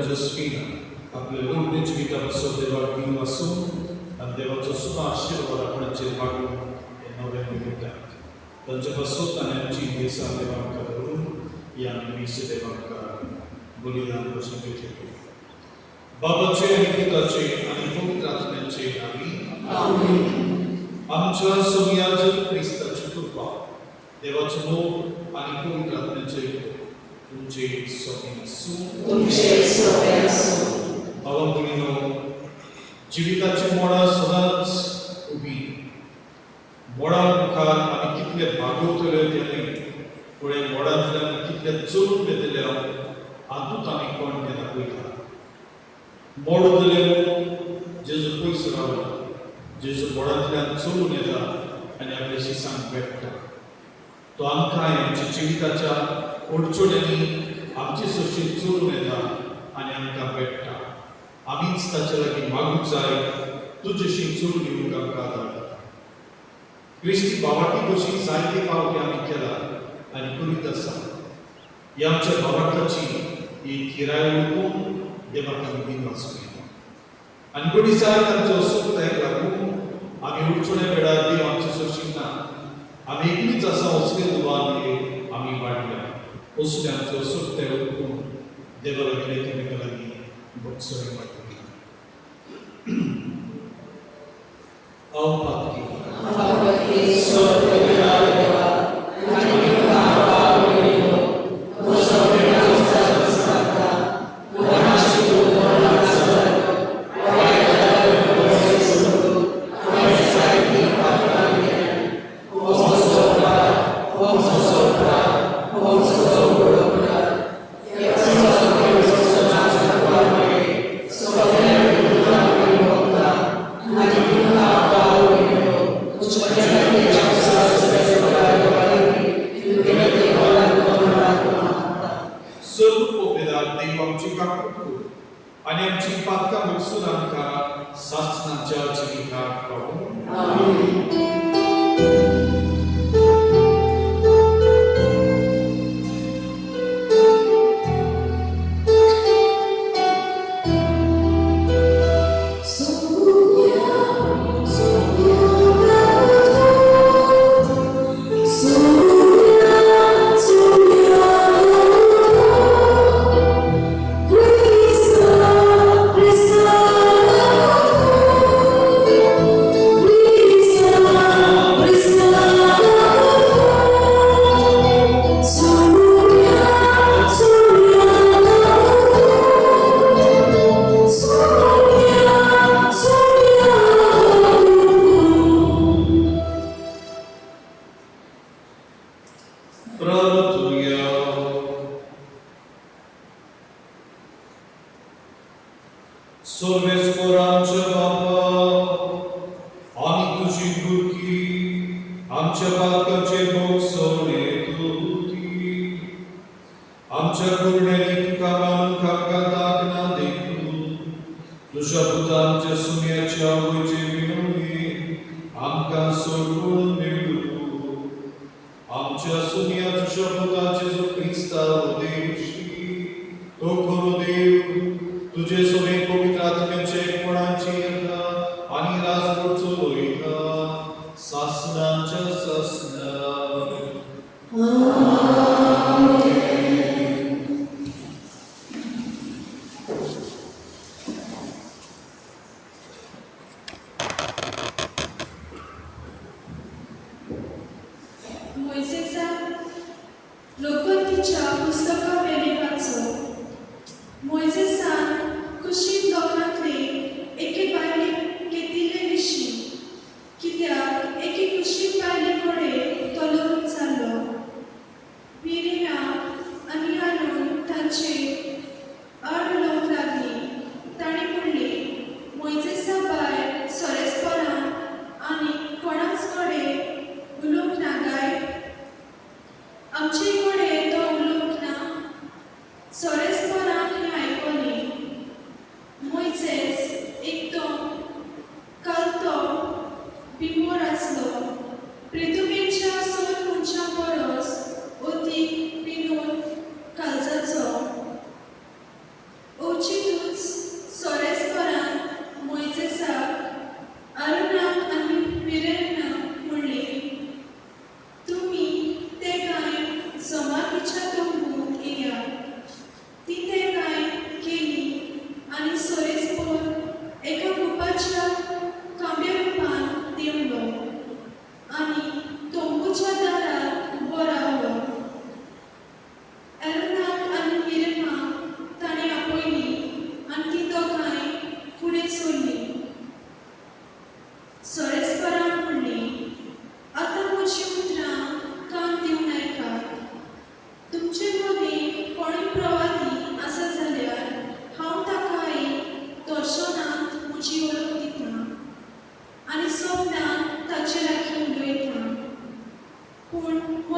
जोस्फीन आपले लोकने जिवितापासून देवाक दिन वाचून आनी देवाचो सुद्धा आशीर्वाद आपणाचेर मागून हे नवे मिळतात. तांचे पासून आनी आमची देसा देवाक धरून या निमित्त देवाक बलिदान कशें घेतले. बाबाचे आनी पुताचे आनी पवित्र आत्म्याचे नावी आमच्या सोमयाज क्रिस्ताची कृपा देवाचो मोग आनी पवित्र आत्म्याचे तुमचे सोबे आसूं. भावांभयणींनो, जिविताची मोडां सदांच उबी मोडां मुखार आमी कितले भागवतले तेणे फुडें मोडांतल्यान कितले चलून येतले हातूंत आमी कोण तें दाखयता. मोड जाल्यार जेजू पयस रावला, जेजू मोडांतल्यान चलून येता आनी आपल्या शिसांक भेटता. तो आमकां आमच्या जिविताच्या अडचण्यांनी आमचे सुशील चलून येता आनी आमकां भेटता. आमीच ताचे लागीं मागूंक जाय, तुजेशी चलून येवंक आमकां धाडटा. क्रिस्ती भावाटी कशी जायते पावटी आमी केला आनी करीत आसा. ही आमच्या भावार्थाची ही किराय ओळखून देवाक आमी दिन वाचूया. आनी कोणी जाय तांचो सुखदायक लागून आमी अडचणे वेळार देव आमचे सोशील ना. आमी एकलीच आसा असले दुबाने आमी वाडल्या. असले आमचो सुखदाय ओळखून देवा लागीं एकामेका लागीं बक्षरे मागूया. आणि आमची पातका मुक्सून आमकां सासणाच्या जिविताक पावूं. आमीन. Uchi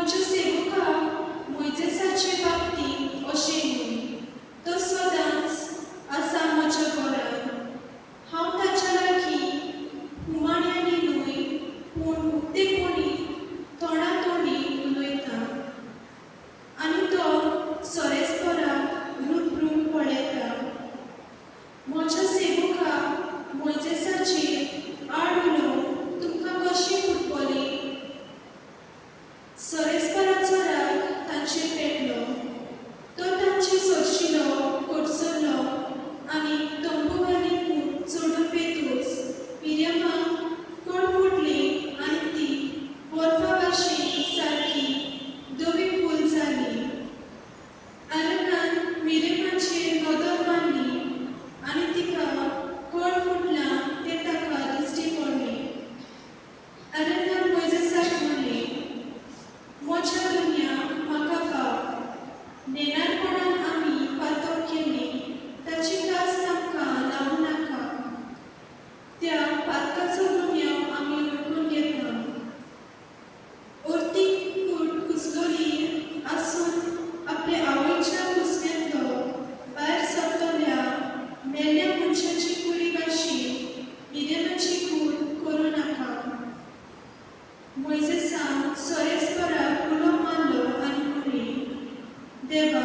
म्हज्या सेवकाक मोइसेसाचे बाबतींत अशें न्हय, तो सदांच आसा म्हज्या घरांत. हांव ताच्या लागीं हुमाण्यांनी न्हय, पूण उक्तेपणी तोंडातोंडी उलयतां, आनी तो सोरेस्पराक रूप पळयता. म्हज्या सेवकाक मोइसेसाचेर आड उलोवंक तुमकां कशी फुटबॉली? सोरेस्पराचो राग तांचेर पेटलो. तो तांचे सोरशिलो, कोडसरलो आनी तंबूवांनी चडून पेतूच मिर्यामाक कळ फुटली आनी ती बर्फा भाशेन सारकी धवी फूल जाली. आरोनान मिर्यामाचेर नदर मारली आनी तिका कळ फुटलां तें ताका दिश्टी पडलें. आरोनान मोइसेसाक म्हणलें, म्हज्या दुनिया म्हाका पाव. नेनारपणान आमी पातक केलीं ताची कास आमकां लावूं नाका. त्या पातकाचो गुन्यांव आमी उडकून घेता. ओर्तीक कूड कुसलोली आसून आपल्या आवयच्या कुसक्यांतलो भायर सरतल्या मेल्ल्या मनशाची कुडी भाशेन मिर्यामाची कूड करूं नाका. मोइसेसान सोरेस्पराक उलो मारलो आनी म्हणलें, देवा,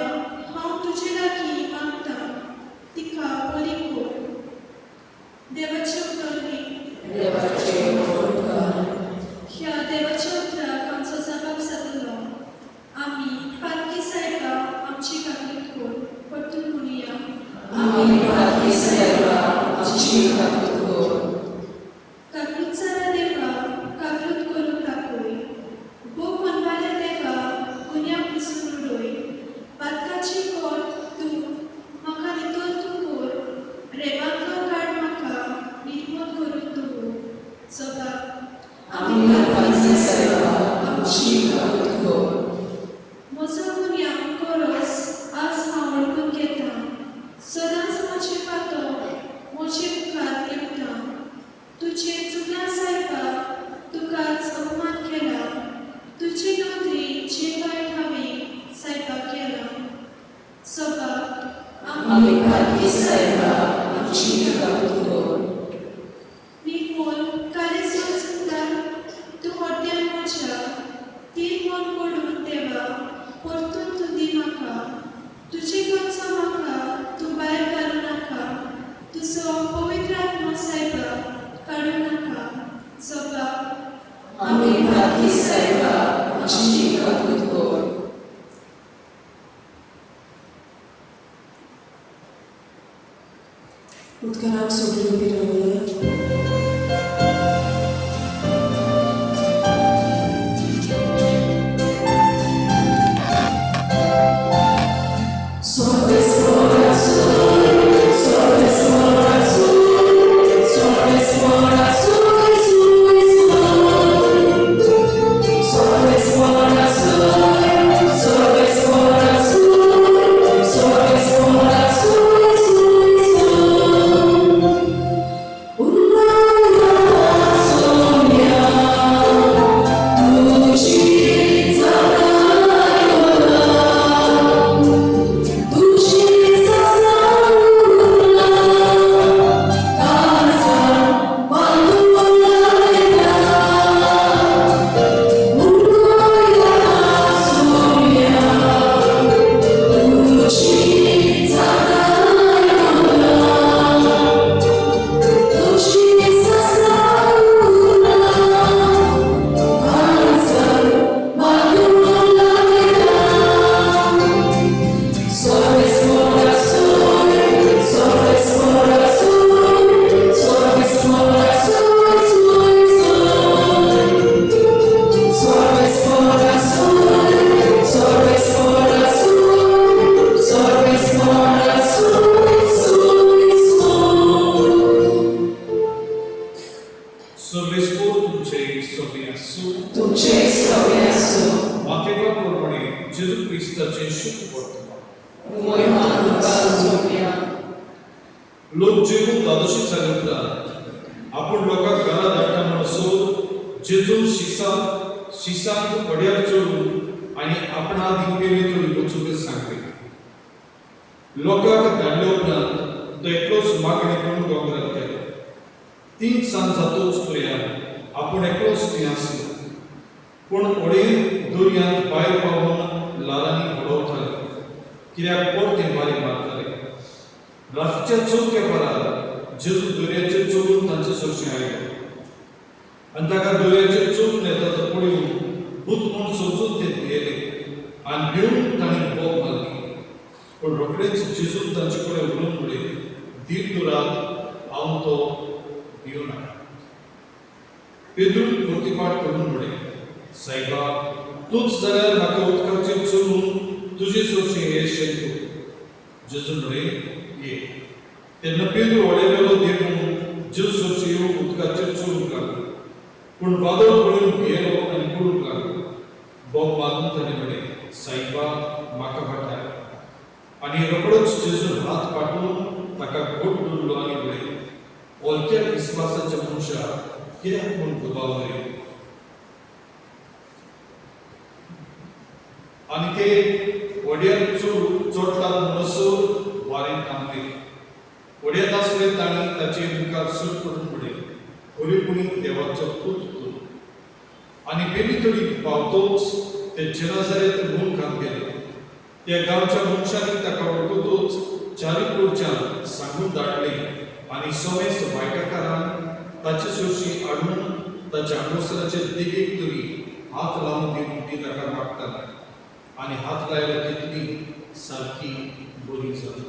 हांव तुजे लागीं मागतां, तिका बरी कर. देवाचें उतरलें. ह्या देवाच्या उतराक आमचो जबाब जातलो. आमी पालकी साहेबाक आमची काकूट कर. परतून म्हणुया, काकूट जारा देवा, काकूट करून दाखय. भूक मनवाल्या देवा, गुन्यांव पुसून उडय. पातकाची कोर तूं म्हाका नितळ कर. रेवांतलो काड म्हाका निर्मळ करून दवर. जबाब, म्हजो गुन्यांव परस आज हांव वळखून घेतां. सदांच म्हजें पातक म्हजे मुखार येवता. तुजें चुकलां साहेबा, तुकाच अपमान केला. तुजे नोंदणीत जे वायट हांवें साहेबाक केलां. जबाब, निर्मल कालेजो चुकलां तूं हड्ड्यान म्हज्या. तीन मन पडून देवा, परतून तूं दी म्हाका. तुजे खर्च म्हाका तूं भायर घालूं नाका. तुजो पवित्र आत्मा साहेबाक काडूं नाका. जबाब, उदकाराक सोडून उबी रावया. Gesù Cristo ci supporta. लोक जेवून द्वादशी जाले आपण लोकांक घरात धाडटा म्हणून सोद जेजून शिसांत पड्यार चडून मागणी करून दोंगरात गेलो. 3 सांज जातूच पर्यंत आपण एकलोच थंय आसलो. पूण ओडीन दर्यांत भायर पावून लालांनी घडोवताले, कित्याक परते बारी मारताले. रातच्या 4 वरार जेजू दर्याचेर चलून तांचे सरशी आयलो, आनी ताका दर्याचेर चलून येता तो पळोवन भूत म्हूण समजून ते भियेले आनी भिवून तांणी बोग मारली. पूण रोखडेच जेजून तांचे कडेन उलोवन म्हणले, दीन दुरात हांव तो भिवूना. पेद्रून प्रतिपाट करून म्हणले, सायबा, तूंच जाल्यार म्हाका उदकाचेर चलून तुजे सरशी येशें तूं. जेजू म्हणले, ये. तेन्ना पेद्रू वळेवेलो देवून जेजू सरशी येवंक उदकाचेर चलूंक लागलो. पूण वादळ पळोवन भियेलो आनी पळूंक लागलो. बोग मारून ताणें म्हणलें, सायबा, म्हाका वाटाय. आनी रोखडोच जेजून हात पाठवून ताका घोट धरलो आनी म्हणलें, ओलक्या विस्वासाच्या मनशा, कित्याक म्हूण दुबावले? आनी ते व्हड्यार चोडटात म्हणसर वारें थांबलें. व्हड्यात आसले तांणी ताचे मुखार सूट करून म्हणलें, खरेपणी देवाचो पूत तूं. आनी बेगी थोडी पावतोच ते जेनाझारेत मुखार गेले. त्या गांवच्या मनशांनी ताका वळखतूच चारी कडच्यान सांगून धाडले आनी समेस्त वायटाकारान ताचे सरशी हाडून ताच्या आंगोसराचेर देगेक तरी हात लावन दिवन ती ताका मागताले. आनी हात लायलो तितली सारकी बरी जाली.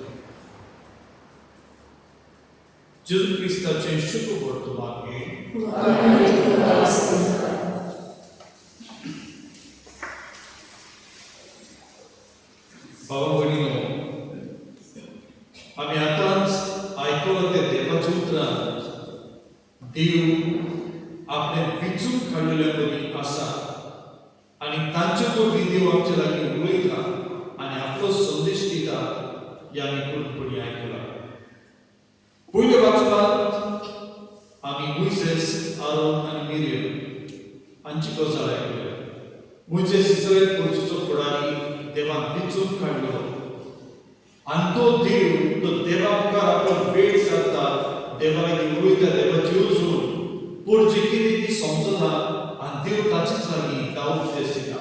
जेजू क्रिस्ताचे शुभ वर्तमान हे. भावा भयणीनो, आमी आतांच आयकलां ते देवाच्या उतरांत देव आपणे विचून काडलेल्या बरी आसा आनी तांचे तो देव आमचे लागीं उलयता आनी आपलो संदेश दिता हें आमी पूर्णपणी आयकलां. पयल्या वाचनांत आमी मोइसेस, आरोन आनी मिरियम हांची गजाल आयकल्या. मोइसेस इस्रायल गोंयचो फुडारी देवान विचून काडलो आनी तो देव तो देवा मुखार आपलो वेळ सारता, देवा लागीं उलयता, देवाची उजून पुरजी कितें ती समजना आनी देव ताचेच लागीं दाऊद उपदेश दिता.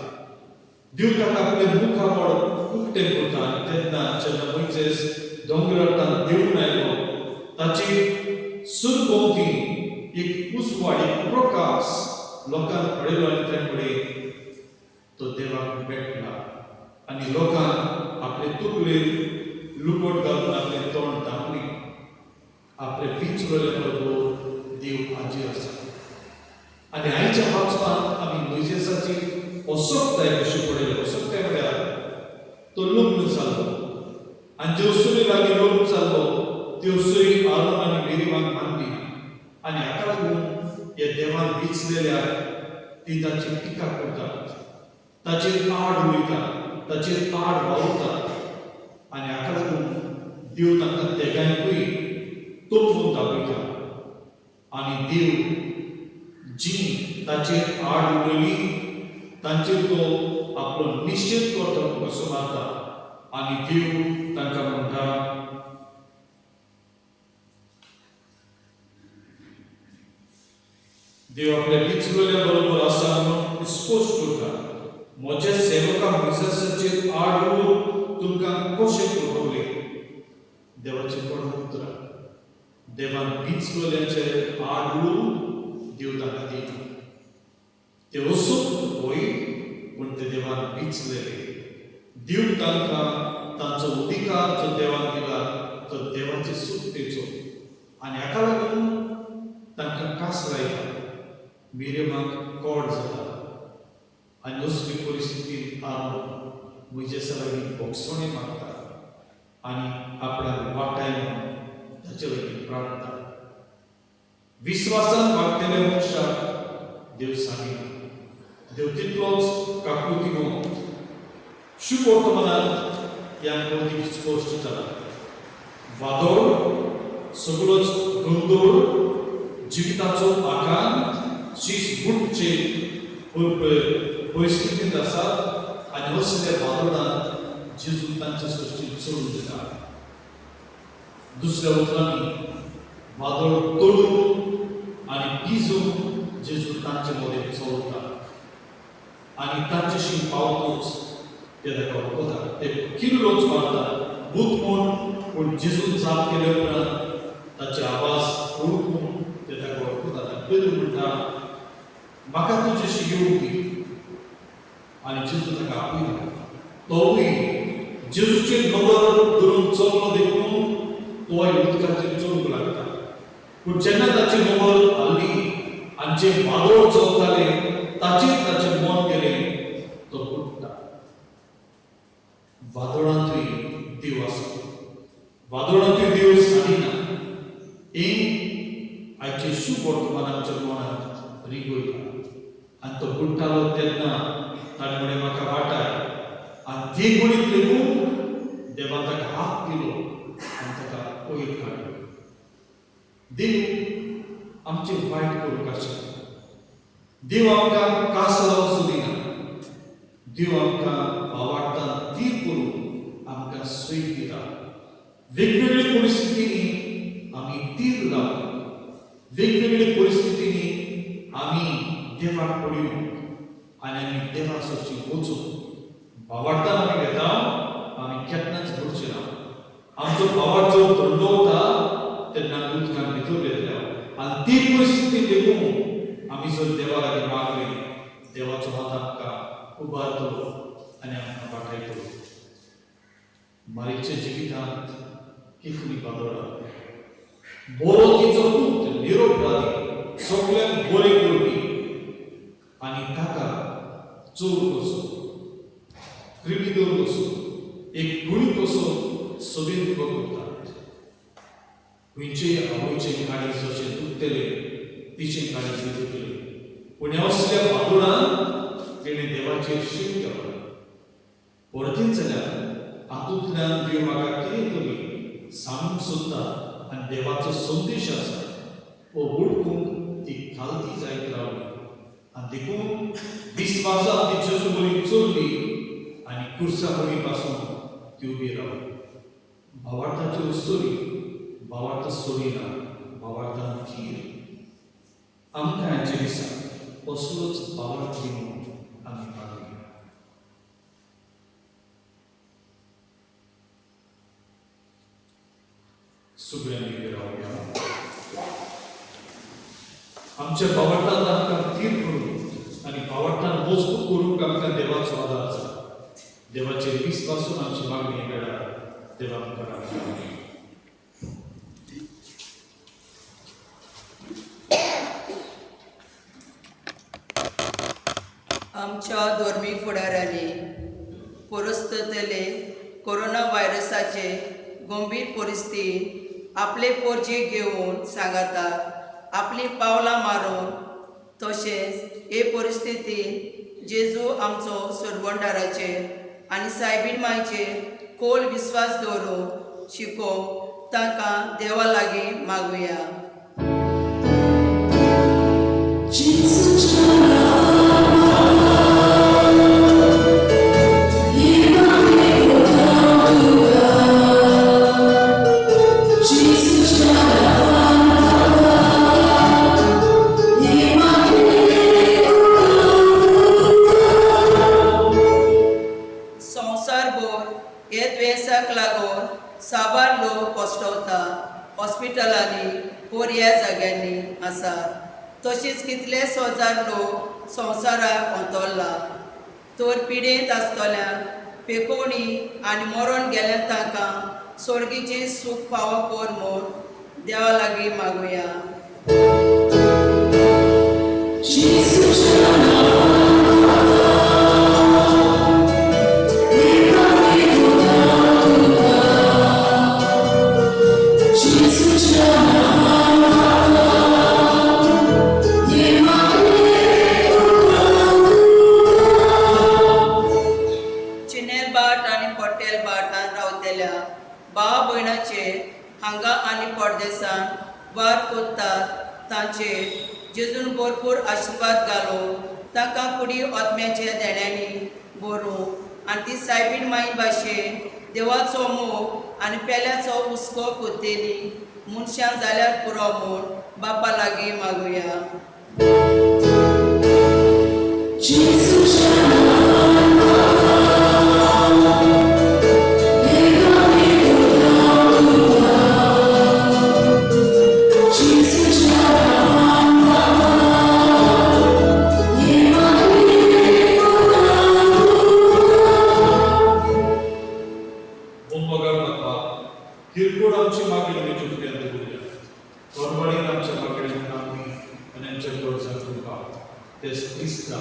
देव ताका आपले मुखा मोड उक्तें करता. आनी तेन्ना जेन्ना मोइसेस दोंगरांतल्यान देंवून आयलो, ताची सुरभोवती एक उसवाड, एक प्रकाश लोकांक पळयलो आनी ताणें म्हणलें, तो देवाक भेटला. आनी लोकांक आपले तकलेर लुगोट घालून आपले तोंड धांपलें. आपले वीच उडयले बरोबर देव हाजीर आसा. आनी आयच्या वाचनांत आमी मोइसेसाची असोकताय कशी पळयली. असोकताय म्हळ्यार तो लग्न जालो आनी ज्यो सुरी लागीं लग्न जालो त्यो सुरी आरोन आनी मिरियमाक मानली. आनी हाका लागून ह्या देवान विचलेल्यार ती ताची टिका करतात, ताचेर आड उलयतात, ताचेर आड वावुरतात. आनी हाका लागून देव तांकां तेगांकूय तोपून दाखयता. आनी देव जी ताचेर आड उलयली तांचेर तो आपलो निश्चित करता कसो मारता. आनी देव तांकां म्हणटा, देव आपल्या विचलेल्या बरोबर आसा म्हणून स्पश्ट करता. म्हज्या सेवका मोइसेसाचेर आड उलोवन तुमकां कशें करपले? देवाचें पडून उतर. देवान विचलेल्याचेर आड उलोवन देव तांकां दिता. ते वचून होय पूण ते देवान विचलेले. देव तांकां तांचो अधिकार जो देवान दिला तो देवाचे सुक्तेचो. आनी हाका लागून तांकां कास लायता. मिरियमाक कोड जाता. आनी असली परिस्थितींत आरोन मोइसेसा लागीं भोगसवणी मागता आनी आपल्याक वाटाय म्हणून ताचे लागीं प्रार्थना. विश्वासान वागतले मनशाक देव सांगिना. देव तितलोच काकुळतिनो. शुभ वर्तमानांत ह्या अदीक स्पश्ट जाला. वादळ, सगळोच गंदोळ, जिविताचो आकार, शीसबुडचे परिस्थितींत आसात आनी असल्या वादळांत जेजू तांचे सृश्टीक चलून दिता. दुसऱ्या उतरांनी वादळ तोडून आणि भिजून जेजू तांचे मध्ये चोरता आणि तांच्याशी पावतोच ते ताका वळखता ते किल्लोच मारता भूत म्हूण पूण जेजून जाप केले उपरांत ताचे आवाज ओळखून ते ताका वळखता पेद्र म्हणटा म्हाका तुजेशी येवंक दी आणि जेजू ताका आपयता तोवूय जेजूचे नंबर धरून चललो देखून तोय उदकाचेर चलूंक लागता पूण जेन्ना ताची नंबर आली आनी जे वादळ चलताले ताचेर ताचें मन गेलें तो बुडटा वादळांतूय देव आसा वादळांतूय देव साडिना एक आयचे शुभ वर्तमान आमच्या मनांत रिगोयता आनी तो बुडटालो तेन्ना ताणें म्हळें म्हाका वाटाय आनी ती गुणीत लेगून देवान ताका हात दिलो आनी ताका वयर काडलो देव आमचे वायट करूंक आशिल्लें देव आमकां कासार सोदिना देव आमकां आवाडटान तीर करून आमकां सैत दिता वेगवेगळ्या परिस्थितींनी आमी तीर लावन वेगवेगळ्या परिस्थितींनी आमी देवाक पडून आनी आमी देवा सरची वचून भावार्थान आमी घेता आमी केन्नाच बुडचे ना आमचो भावार्थ जो दंडवता तेन्ना उदकान भितर येतल्या आनी ती परिस्थिती देखून आमी जर देवा लागीं मागली देवाचो हात आमकां उबारतलो आनी आमकां पाठयतलो मारिकच्या जिवितांत कितली बादळां बरो तिचो पूत निरोपवादी सगळ्यांक बरें करपी आनी ताका चोर कसो क्रिमिदोर कसो एक गुणी कसो सगळें करतात खंयचे आवयचे काळीज जशें दुखतले तिचे काळीज दुखले पूण ह्या असल्या बादुळान तेणें देवाचेर शीम केलो परतीन जाल्यार हातूंतल्यान देव म्हाका कितें तरी सांगूंक सोदता आनी देवाचो संदेश आसा हो उडकूंक ती खालती जायत रावली आनी देखून विस्वासांत ती जेजू बरी चलली आनी कुर्सा बरी पासून ती उबी रावली भावार्थाच्यो स्टोरी भावार्थ सोडिना भावार्थान खीर आमकां ह्याच्या दिसा असलोच भावार्थ दिवून आमी मागुया सगळ्यांनी रावया आमच्या भावार्थान आमकां खीर करून आनी भावार्थान मजबूत करूंक आमकां देवाचो आदार आसा देवाचेर विस्वासून आमची मागणी मेळा देवा आमकां आमच्या धर्मीक फुडाऱ्यांनी परिस्थितीले कोरोना व्हायरसाचे गंभीर परिस्थितीत आपले पोरजे घेवन सांगातात आपली पावलां मारून तशेंच हे परिस्थितीत जेजू आमचो सोडवणदाराचेर आनी सायबीण मायचेर खोल विस्वास दवरूंक शिकोवंक तांकां देवा लागीं मागुया साबार लोक कोश्टवता हॉस्पिटलांनी वर ह्या जाग्यांनी आसात तशेंच कितलेच हजार लोक संवसाराक अंतरला तर पिडेंत आसतल्यांक पेकोवणी आनी मरण गेल्यांत तांकां सोडगीचें सूख फावो कर म्हूण देवा लागीं मागुया भाव भयणाचेर हांगा आनी परदेसान वार कोत्तात तांचेर जेजून भरपूर आशिर्वाद घालून तांकां कुडी आत्म्याच्या देण्यांनी भरूं आनी ती सायबीण माई भाशेन देवाचो मोग आनी पेल्याचो हुस्को कोतेली मनशां जाल्यार पुरो म्हूण बापा लागीं मागुया. किरकोळ आमची मागणी आमच्या फुड्यांत दवरल्या. परवडीन आमच्या मागणेक आमी आनी आमच्या गरजांक तुका तेच क्रिस्ता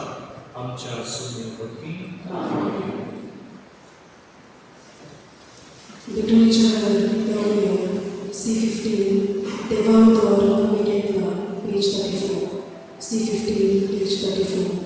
आमच्या सुन्या वरवीं. Literature Theoria, C15, Devantor, Minerva, page 34. C15, page 34.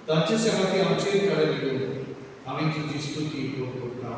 तांचे सेवाकी आमचे कडेन घेवन आमी तुजी स्तुती करता.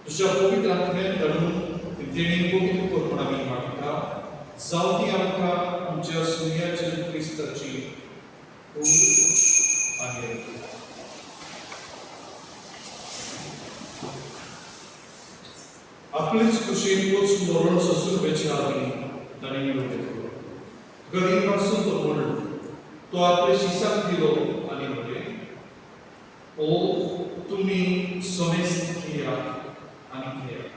तुझ्या पवित्र आत्म्यान धरून तेणी पवित्र करून आमी मागता जावं ती आमकां आमच्या सुर्याच्या क्रिस्ताची आनी आपलेच कुशीन वचून मरण सोसून बेचारी ताणें निवड घेतलो गरीब पासून तो म्हणलो तो आपल्या शिसाक दिलो आनी म्हळें ओ तुमी सोमेस्त घेयात आनी घेयात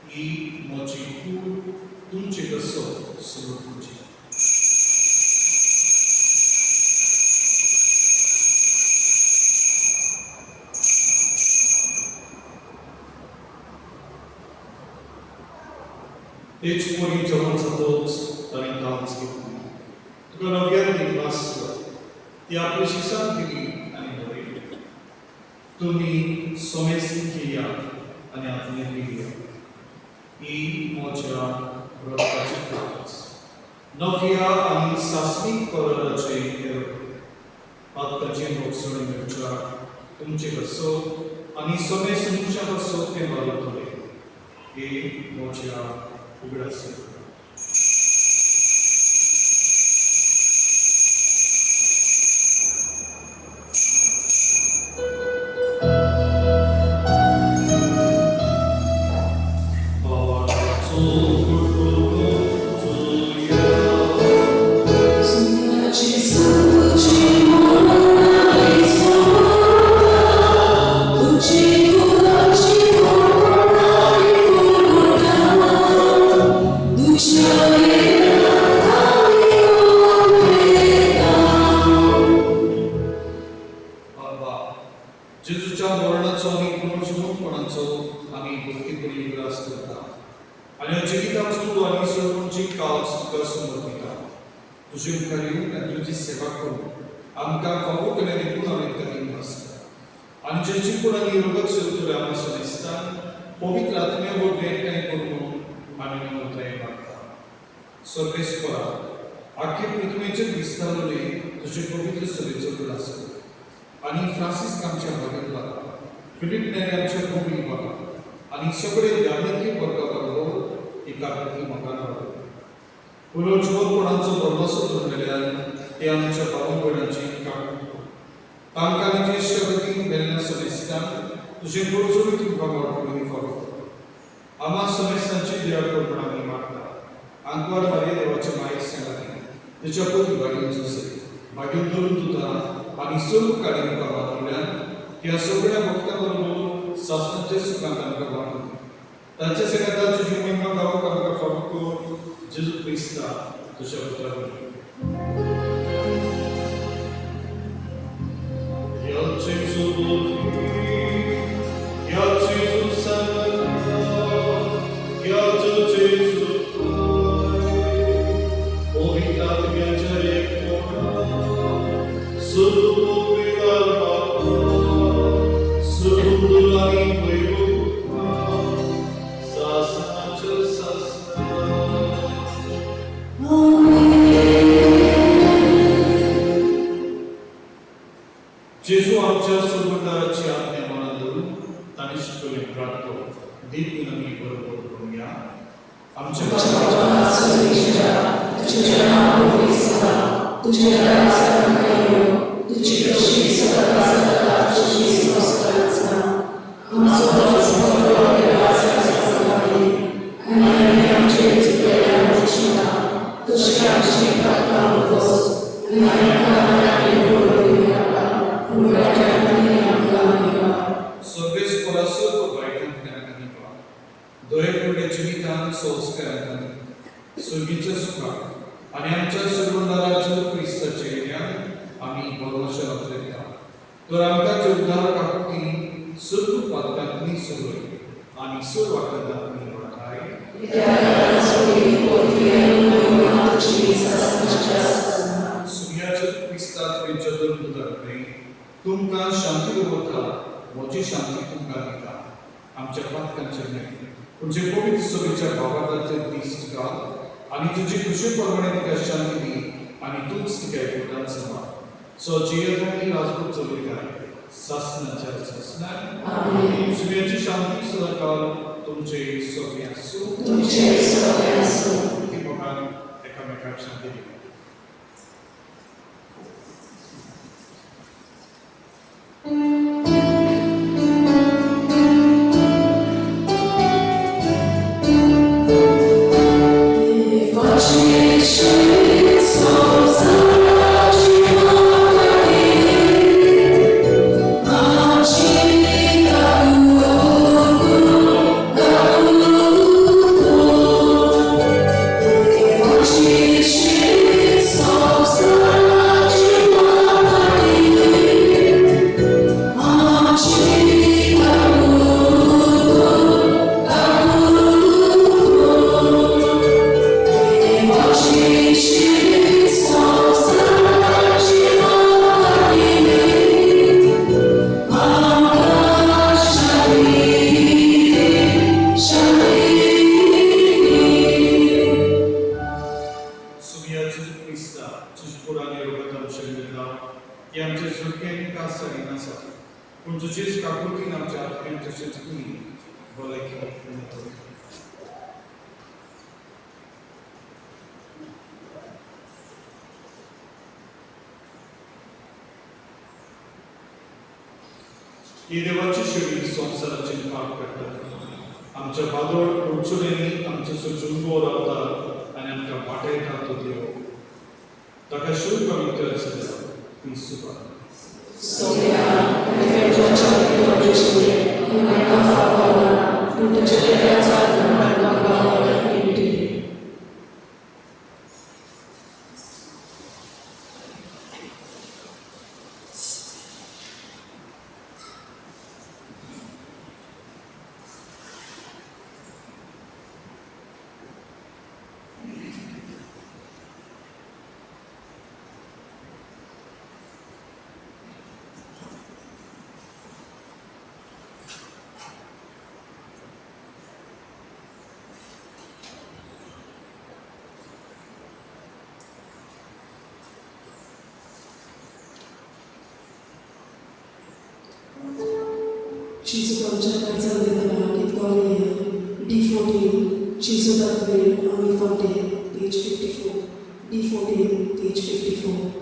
ही म्हजी कूड तुमचे कसो सुरू तुमची हेच पोरी जेवण जातोच ताणें कांच घेतली तुका नव्यान दिवपास ती आपल्या शिसाक दिली आनी म्हळें तुमी सोमेस्त घेयात आनी आतले पियात ही म्हज्या रक्ताची काच नव्या आनी सासवीक कराराचे आत्ताचे मोगसण मेळच्या तुमचे कसो आनी सोमेस्त तुमच्या कसो ते मारतले हे म्हज्या उगडासी जेजूच्या मरणाचो आनी पुनर्जीवनपणाचो आमी भक्तीपणी उल्हास करता आनी जिविताचो तूं आनी सर्वांची काळ तुका समर्पिता तुजे मुखार येवन आनी तुजी सेवा करून आमकां फावो केले देखून आमी ताका आसता आनी जेची पूण आनी रोगत चलतले आमी समेस्तान पवित्र आत्म्या वर एकठांय करून आमी नमताय मागता सर्वेस्परा आख्खे पृथ्वीचेर विस्तारले तुजे पवित्र सभेचो उल्हास कर आनी फ्रांसीस आमच्या भागात लागला फिलिप नेरी आमच्या भूमी भागात आनी सगळे ज्ञानिकी वर्गा बरोबर एकाकी मकाना पुनर्जीवनपणाचो भरवसो धरलेल्यान ते आमच्या भाव भयणांची काकूट तांकां आनी ज्येश्ठ गतीक मेल्ल्या समेस्तान तुजे गुरजोरी तुमकां वाडपणी फावो आम्हा समेस्तांची देवा करून आमी मागता आंकवार मारिया देवाच्या मायेक सांगाती तिच्या पती भागीन जोसे भागीन दोन दुतां आनी सर्व काळी मुखार वावरल्यान ह्या सगळ्या भक्तां बरोबर सासणाच्या सुखांत आमकां वाडून तांच्या सेवेंता तुजी महिमा गावोवंक आमकां फावो कर जेजू क्रिस्ता तुज्या पुत्रा वरवीं या जेजू या जेजू सांगा या जेजू पवित्र आत्म्याच्या जेजू आमच्या सर्वकाराची आज्ञा मनात धरून ताणे शिकवले प्रार्थना दीप आमी बरोबर करूया आमच्या दोयेपणे जिवितान संस्कारांनी सुगीच्या सुखाक आनी आमच्या सर्वनाराच्या क्रिस्ताचे ज्ञान आमी भरवशा आपल्याक तर आमकां जे उद्धार कापती सर्व पातकांनी सगळे आनी सर्व वाटांनी वाटाय सुर्याच्या क्रिस्तात वेंच्या धर्म उदारपणे तुमकां शांती दवरता म्हजी शांती तुमकां दिता आमच्या पातकांचे न्हय तुझे पवित्र सभेच्या भावार्थाचे दीस घाल आणि तुझी खुशी परगणे तिका शांती दी आणि तूच तिका एकवटान सांभाळ सो जियेतांनी राजपूत चलयताय सासनाच्या सासनान आमीन सुर्याची शांती सदाकाळ तुमचे सोबी आसूं तुमचे सगळे आसूं ती मोगान एकामेकाक शांती दिवं. पूण तुजेच काकुळकीन आमच्या आत्म्याक तशेंच तुमी भलायकी आनी बरें. ही देवाची शेळी संवसाराचेर काम करता. आमच्या बादोळ अडचणींनी आमचे सजून रावता आनी आमकां वाटयता तो देव. ताका शिव पवित्र आसा ती Supa. Gesù concetta della Vittoria, D14, Gesù da Queen, Army Fountain, page 54, D14, page 54.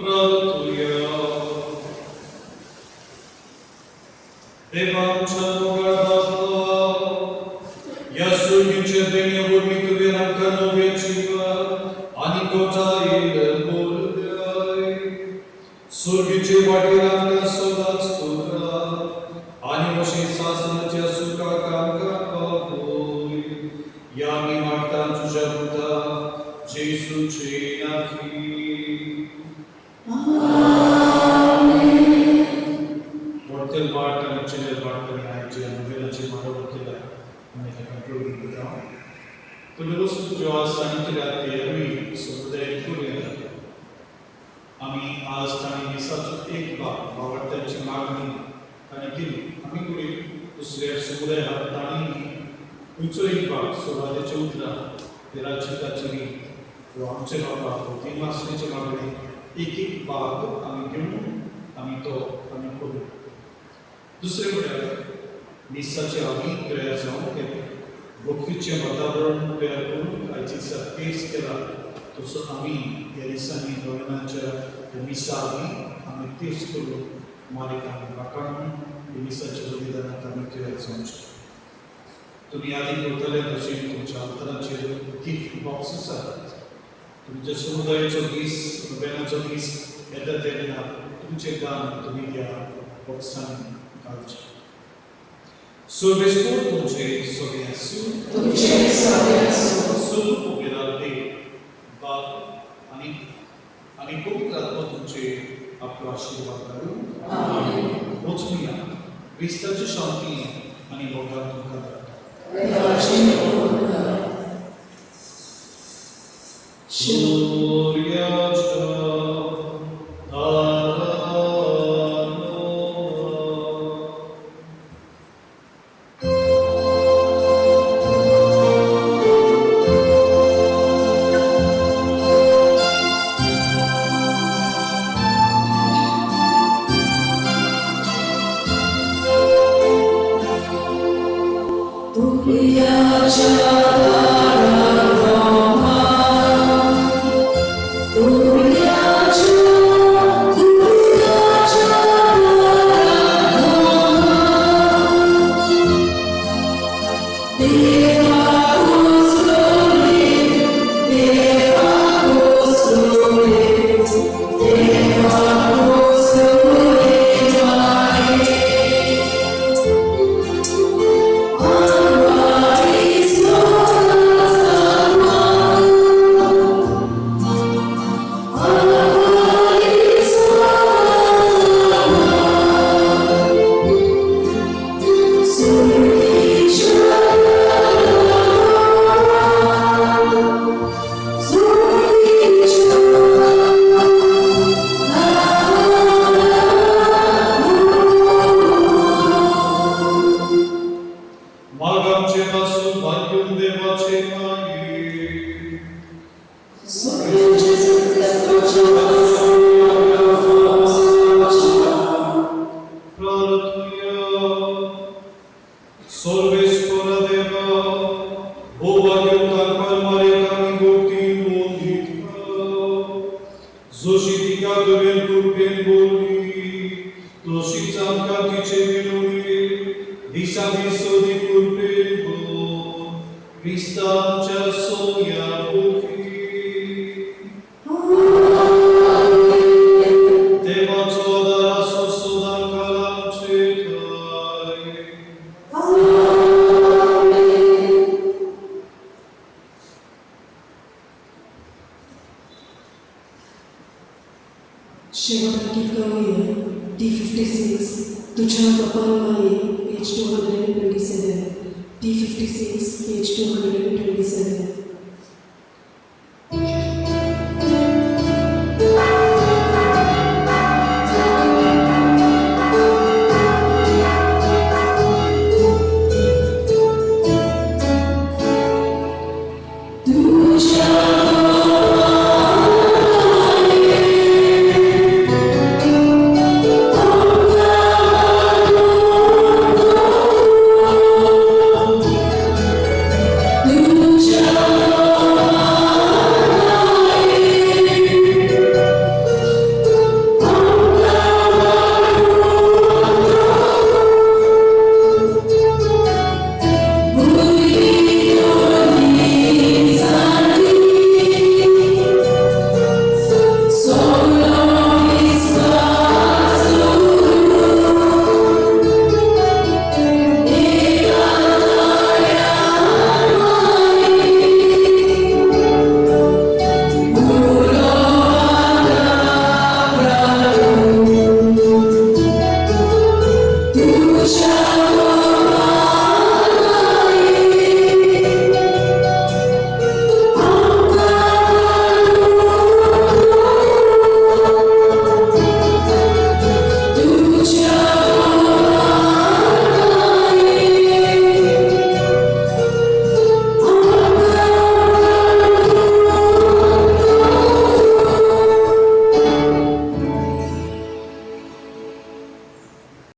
Pratuya Devam Chamugadava Yasugice Denia Burmitu Veramkano Vechiva Anikota Il Bolgai Surgice Vadiranka Sodat Stura Animoshi Sasanatia Suka Kanka Pavoi Yami Marta Jujabuta Jesu Chinafi Mortal part and chiller part and I and village model killer and I conclude with the to lose to Joa Sankila theory so that Kuria Ami Astani such a bar, our touching Magni and a king, Amikuri, to slave Sudaya Tani, Uchuri Park, so Raja Chudra, the Rachita Chiri, Ramcheva, Timas Nichamagri, Iki Bag, Amikum, Amito, Amikuru. दूसरे बड़े निस्साचे आगे प्रयास जाऊं के बुक्किचे वातावरण प्रयासों आइची सर्केस के ला तो so आमी ये निस्सानी दोनांचा ये निस्सानी आमी तेज करो मारे काम बाकाम ये निस्साचे बलिदान करने के लिए समझ दुनिया की कोतले दर्शन तो चालतना चेदो गिफ्ट बॉक्सेस आ तुमचे समुदाय चौबीस बेना चौबीस ऐसा तेरे ना तुमचे गान तुम्हें क्या BOXN Sovestur Tuce Soviasu, Tuce Soviasu, Sulu Povedate, Bab, Ani Pokratma Tuce, आपको आशीर्वाद करूं। Amen. Mulțumim. Hristoce Shanti, Ani Bogatul Kadar. Reaction Order. Surya D56, Tuchana Kapalmai, page 227. D56, page 227. Do तुझ्या